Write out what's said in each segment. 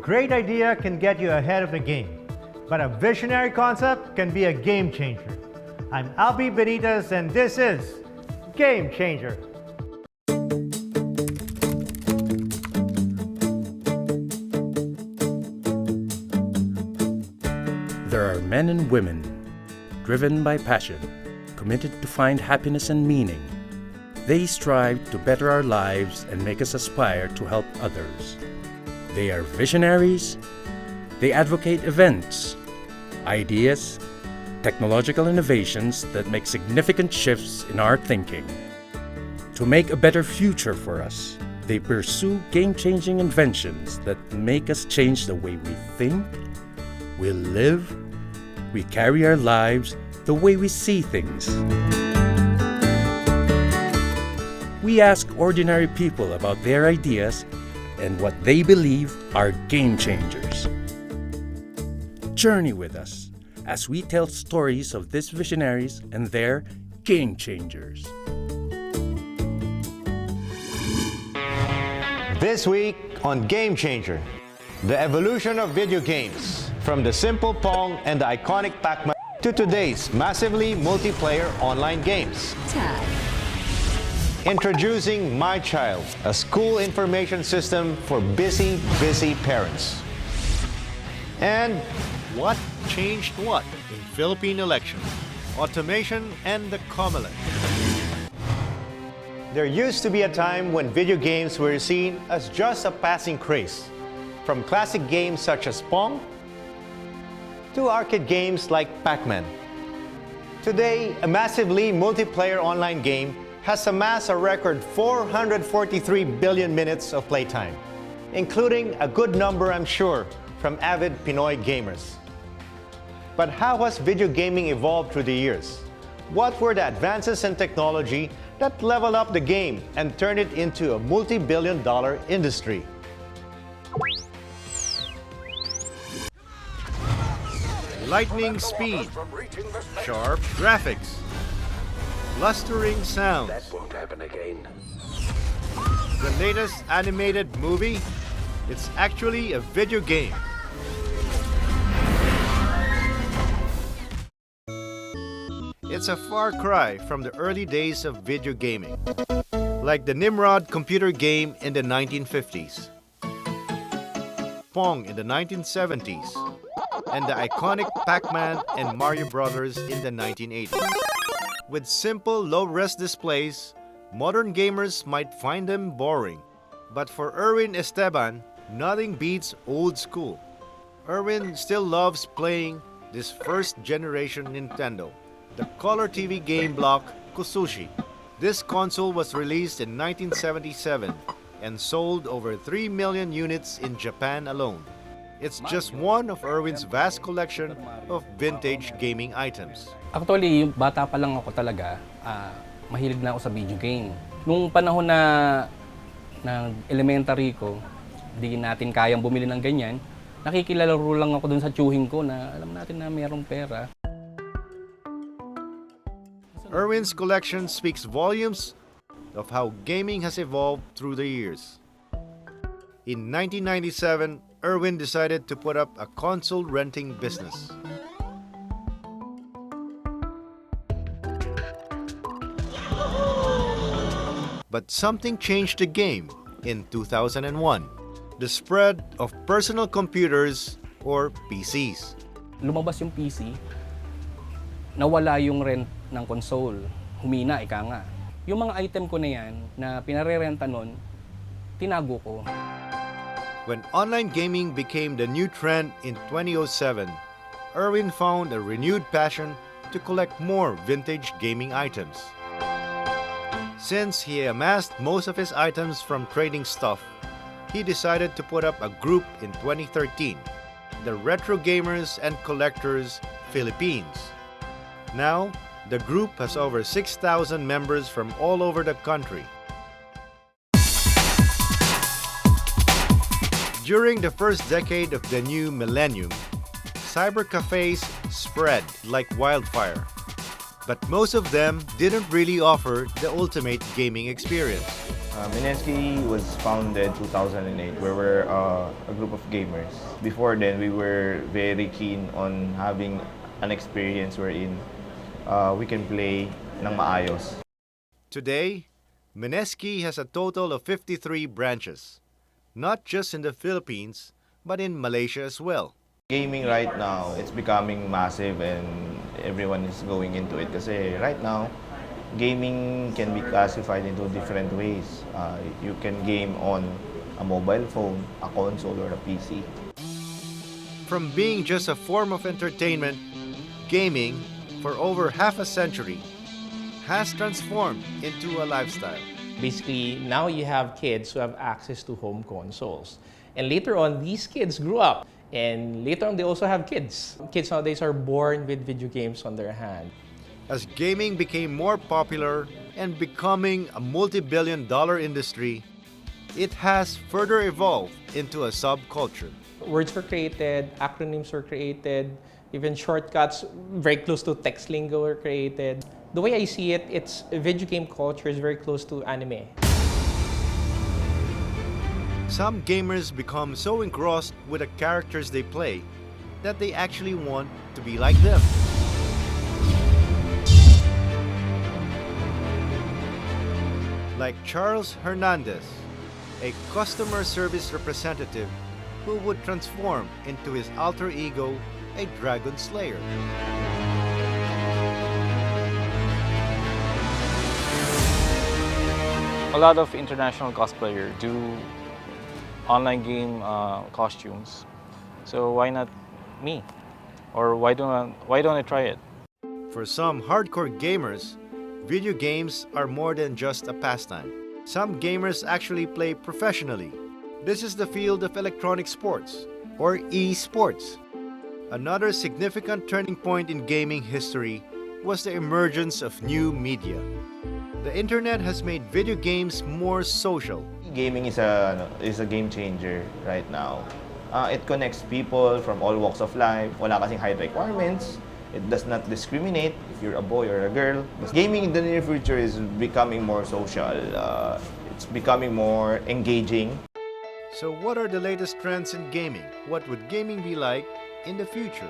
great idea can get you ahead of the game, but a visionary concept can be a game changer. I'm Albie Benitez, and this is Game Changer. There are men and women driven by passion, committed to find happiness and meaning. They strive to better our lives and make us aspire to help others. They are visionaries. They advocate events, ideas, technological innovations that make significant shifts in our thinking. To make a better future for us, they pursue game-changing inventions that make us change the way we think, we live, we carry our lives, the way we see things. We ask ordinary people about their ideas and what they believe are game changers. Journey with us as we tell stories of these visionaries and their game changers. This week on Game Changer, the evolution of video games, from the simple Pong and the iconic Pac-Man to today's massively multiplayer online games. Tag. Introducing My Child, a school information system for busy parents. And what changed what in Philippine elections? Automation and the Comelec. There used to be a time when video games were seen as just a passing craze, from classic games such as Pong to arcade games like Pac-Man. Today, a massively multiplayer online game has amassed a record 443 billion minutes of playtime, including a good number, I'm sure, from avid Pinoy gamers. But how has video gaming evolved through the years? What were the advances in technology that leveled up the game and turned it into a multi-billion-dollar industry? Lightning speed, sharp graphics, blustering sounds. That won't happen again. The latest animated movie, it's actually a video game. It's a far cry from the early days of video gaming, like the Nimrod computer game in the 1950s, Pong in the 1970s, and the iconic Pac-Man and Mario Brothers in the 1980s. With simple, low-res displays, modern gamers might find them boring. But for Erwin Esteban, nothing beats old school. Erwin still loves playing this first-generation Nintendo, the color TV game block Kusushi. This console was released in 1977 and sold over 3 million units in Japan alone. It's just one of Erwin's vast collection of vintage gaming items. Actually, bata pa lang ako talaga, mahilig na ako sa video game. Nung panahon na elementary ko, di natin kayang bumili ng ganyan, nakikilalaro lang ako dun sa tiyuhin ko na alam natin na mayroong pera. Erwin's collection speaks volumes of how gaming has evolved through the years. In 1997, Erwin decided to put up a console renting business. But something changed the game in 2001. The spread of personal computers or PCs. Lumabas yung PC, nawala yung rent ng console, humina, ika nga. Yung mga item ko na yan, na pinarerenta nun, tinago ko. When online gaming became the new trend in 2007, Erwin found a renewed passion to collect more vintage gaming items. Since he amassed most of his items from trading stuff, he decided to put up a group in 2013, the Retro Gamers and Collectors Philippines. Now, the group has over 6,000 members from all over the country. During the first decade of the new millennium, cybercafes spread like wildfire. But most of them didn't really offer the ultimate gaming experience. Mineski was founded 2008, where we're a group of gamers. Before then, we were very keen on having an experience wherein we can play ng maayos. Today, Mineski has a total of 53 branches, not just in the Philippines, but in Malaysia as well. Gaming right now, it's becoming massive and everyone is going into it. Kasi right now, gaming can be classified into different ways. You can game on a mobile phone, a console, or a PC. From being just a form of entertainment, gaming, for over half a century, has transformed into a lifestyle. Basically, now you have kids who have access to home consoles. And later on, these kids grew up. And later on, they also have kids. Kids nowadays are born with video games on their hand. As gaming became more popular and becoming a multi-billion-dollar industry, it has further evolved into a subculture. Words were created, acronyms were created, even shortcuts very close to text lingo were created. The way I see it, it's video game culture is very close to anime. Some gamers become so engrossed with the characters they play that they actually want to be like them. Like Charles Hernandez, a customer service representative who would transform into his alter ego, a dragon slayer. A lot of international cosplayers do online game costumes. So why not me? Or why don't I try it? For some hardcore gamers, video games are more than just a pastime. Some gamers actually play professionally. This is the field of electronic sports, or e-sports. Another significant turning point in gaming history was the emergence of new media. The internet has made video games more social. Gaming is a game changer right now. It connects people from all walks of life. Wala kasing height requirements. It does not discriminate if you're a boy or a girl. But gaming in the near future is becoming more social. It's becoming more engaging. So what are the latest trends in gaming? What would gaming be like in the future?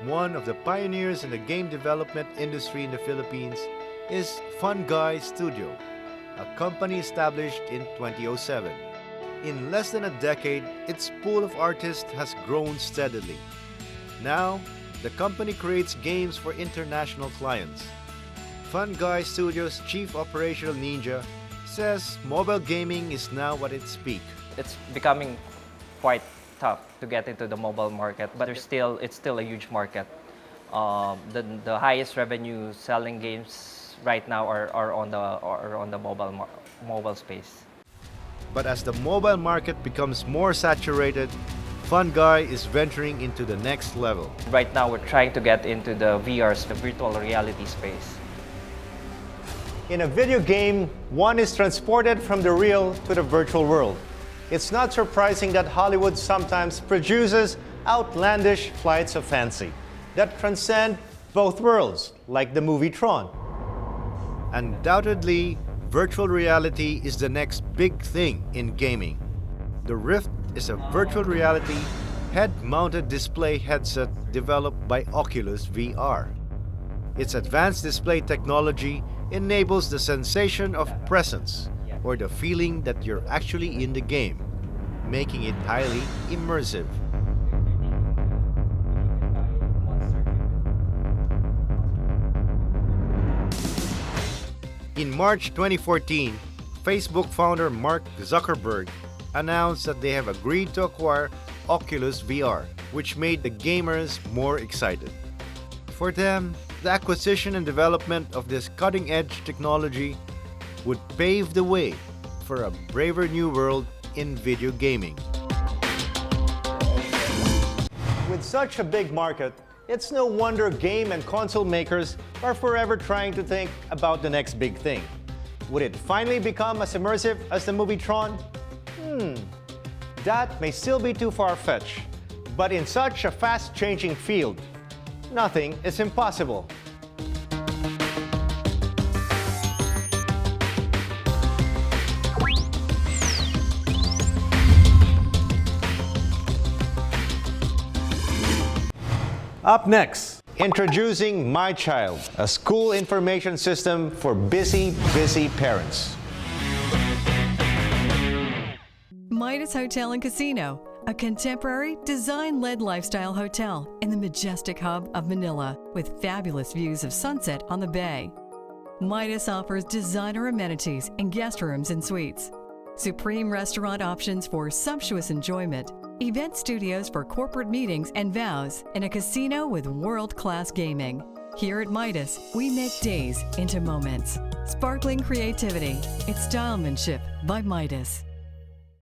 One of the pioneers in the game development industry in the Philippines is Fun Guy Studio, a company established in 2007. In less than a decade, its pool of artists has grown steadily. Now, the company creates games for international clients. Fun Guy Studio's chief operational ninja says mobile gaming is now at its peak. It's becoming quite tough to get into the mobile market, but it's still a huge market. The highest revenue selling games right now are on the mobile space. But as the mobile market becomes more saturated, Fun Guy is venturing into the next level. Right now, we're trying to get into the VRs, the virtual reality space. In a video game, one is transported from the real to the virtual world. It's not surprising that Hollywood sometimes produces outlandish flights of fancy that transcend both worlds, like the movie Tron. Undoubtedly, virtual reality is the next big thing in gaming. The Rift is a virtual reality head-mounted display headset developed by Oculus VR. Its advanced display technology enables the sensation of presence, or the feeling that you're actually in the game, making it highly immersive. In March 2014, Facebook founder Mark Zuckerberg announced that they have agreed to acquire Oculus VR, which made the gamers more excited. For them, the acquisition and development of this cutting-edge technology would pave the way for a braver new world in video gaming. With such a big market, it's no wonder game and console makers are forever trying to think about the next big thing. Would it finally become as immersive as the movie Tron? That may still be too far-fetched. But in such a fast-changing field, nothing is impossible. Up next, Introducing My Child, a school information system for busy parents. Midas Hotel and Casino, a contemporary, design-led lifestyle hotel in the majestic hub of Manila with fabulous views of sunset on the bay. Midas offers designer amenities and guest rooms and suites, supreme restaurant options for sumptuous enjoyment, event studios for corporate meetings and vows, and a casino with world-class gaming. Here at Midas, we make days into moments. Sparkling creativity, it's stylemanship by Midas.